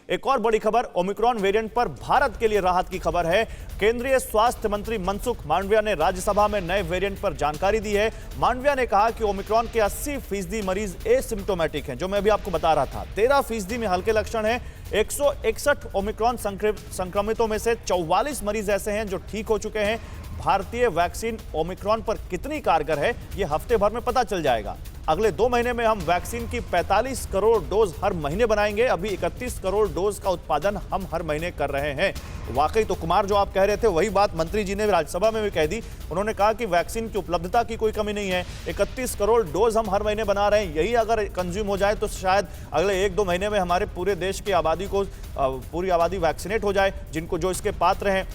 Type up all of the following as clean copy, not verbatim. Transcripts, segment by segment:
एक और बड़ी खबर ओमिक्रॉन वेरिएंट पर भारत के लिए राहत की खबर है। केंद्रीय स्वास्थ्य मंत्री मनसुख मांडविया ने राज्यसभा में नए वेरिएंट पर जानकारी दी है। मांडविया ने कहा कि ओमिक्रॉन के 80% मरीज एसिम्प्टोमेटिक हैं, जो मैं अभी आपको बता रहा था। 13% में हल्के लक्षण हैं। 161 ओमिक्रॉन संक्रमितों में से 44 मरीज ऐसे हैं जो ठीक हो चुके हैं। भारतीय वैक्सीन ओमिक्रॉन पर कितनी कारगर है, यह हफ्ते भर में पता चल जाएगा। अगले 2 महीने में हम वैक्सीन की 45 करोड़ डोज हर महीने बनाएंगे। अभी 31 करोड़ डोज का उत्पादन हम हर महीने कर रहे हैं। वाकई तो कुमार, जो आप कह रहे थे वही बात मंत्री जी ने राज्यसभा में भी कह दी। उन्होंने कहा कि वैक्सीन की उपलब्धता की कोई कमी नहीं है। 31 करोड़ डोज हम हर महीने बना रहे हैं। यही अगर कंज्यूम हो जाए तो शायद अगले 1-2 महीने में हमारे पूरे देश की आबादी को पूरी आबादी वैक्सीनेट हो जाए, जिनको जो इसके पात्र हैं।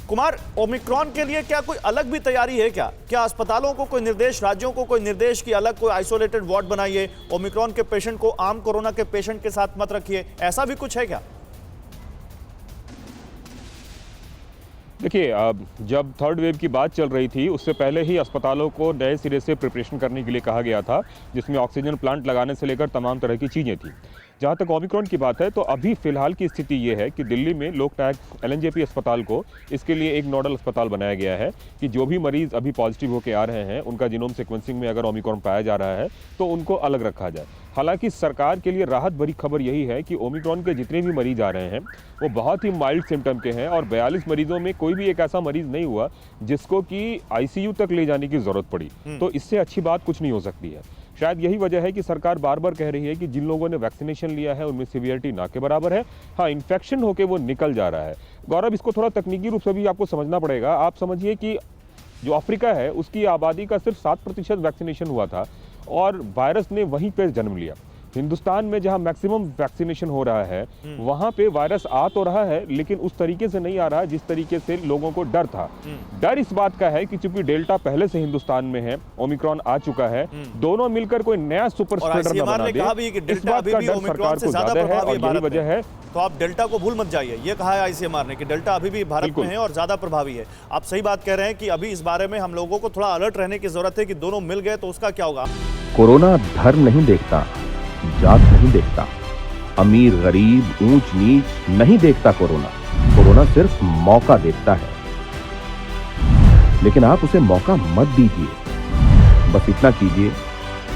कुमार, ओमिक्रॉन के लिए क्या कोई अलग भी तैयारी है? क्या अस्पतालों को कोई निर्देश, राज्यों को कोई निर्देश की अलग कोई आइसोलेटेड वार्ड बनाइए, ओमिक्रॉन के पेशेंट को आम कोरोना के पेशेंट के साथ मत रखिए, ऐसा भी कुछ है क्या? देखिए, जब थर्ड वेव की बात चल रही थी उससे पहले ही अस्पतालों को नए सिरे से प्रिपरेशन करने के लिए कहा गया था, जिसमें ऑक्सीजन प्लांट लगाने से लेकर तमाम तरह की चीज़ें थी। जहाँ तक ओमिक्रॉन की बात है तो अभी फिलहाल की स्थिति ये है कि दिल्ली में लोकनायक एलएनजेपी अस्पताल को इसके लिए एक नोडल अस्पताल बनाया गया है कि जो भी मरीज अभी पॉजिटिव होकर आ रहे हैं उनका जीनोम सीक्वेंसिंग में अगर ओमिक्रॉन पाया जा रहा है तो उनको अलग रखा जाए। हालांकि सरकार के लिए राहत भरी खबर यही है कि ओमिक्रॉन के जितने भी मरीज आ रहे हैं वो बहुत ही माइल्ड सिम्टम के हैं और 42 मरीजों में कोई भी एक ऐसा मरीज नहीं हुआ जिसको कि आईसीयू तक ले जाने की जरूरत पड़ी। तो इससे अच्छी बात कुछ नहीं हो सकती है। शायद यही वजह है कि सरकार बार बार कह रही है कि जिन लोगों ने वैक्सीनेशन लिया है उनमें सीवियरिटी ना के बराबर है। हाँ, इन्फेक्शन होकर वो निकल जा रहा है। गौरव, इसको थोड़ा तकनीकी रूप से भी आपको समझना पड़ेगा। आप समझिए कि जो अफ्रीका है उसकी आबादी का सिर्फ 7% वैक्सीनेशन हुआ था और वायरस ने वहीं पर जन्म लिया। हिंदुस्तान में जहां मैक्सिमम वैक्सीनेशन हो रहा है वहां पे वायरस आ तो रहा है लेकिन उस तरीके से नहीं आ रहा है जिस तरीके से लोगों को डर था। डर इस बात का है कि चूंकि डेल्टा पहले से हिंदुस्तान में है, ओमिक्रॉन आ चुका है, दोनों मिलकर कोई नया सुपर स्प्रेडर न बना दे, इस बात का डर सरकार को ज्यादा है और यही वजह है। तो आप डेल्टा को भूल मत जाइए, ये कहा है आईसीएमआर ने कि डेल्टा अभी भी भारत में है और ज्यादा प्रभावी है। आप सही बात कह रहे हैं कि अभी इस बारे में हम लोगों को थोड़ा अलर्ट रहने की जरूरत है कि दोनों मिल गए तो उसका क्या होगा। कोरोना धर्म नहीं देखता, जात नहीं देखता, अमीर गरीब ऊंच नीच नहीं देखता। कोरोना सिर्फ मौका देखता है, लेकिन आप उसे मौका मत दीजिए। बस इतना कीजिए,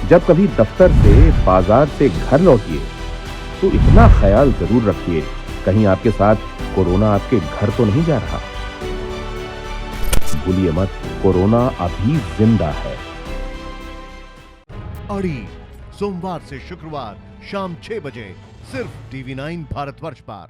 जब कभी दफ्तर से, बाजार से घर लौटिए तो इतना ख्याल जरूर रखिए कहीं आपके साथ कोरोना आपके घर तो नहीं जा रहा। भूलिए मत, कोरोना अभी जिंदा है। अड़ी सोमवार से शुक्रवार शाम 6 बजे सिर्फ TV9 भारतवर्ष पर।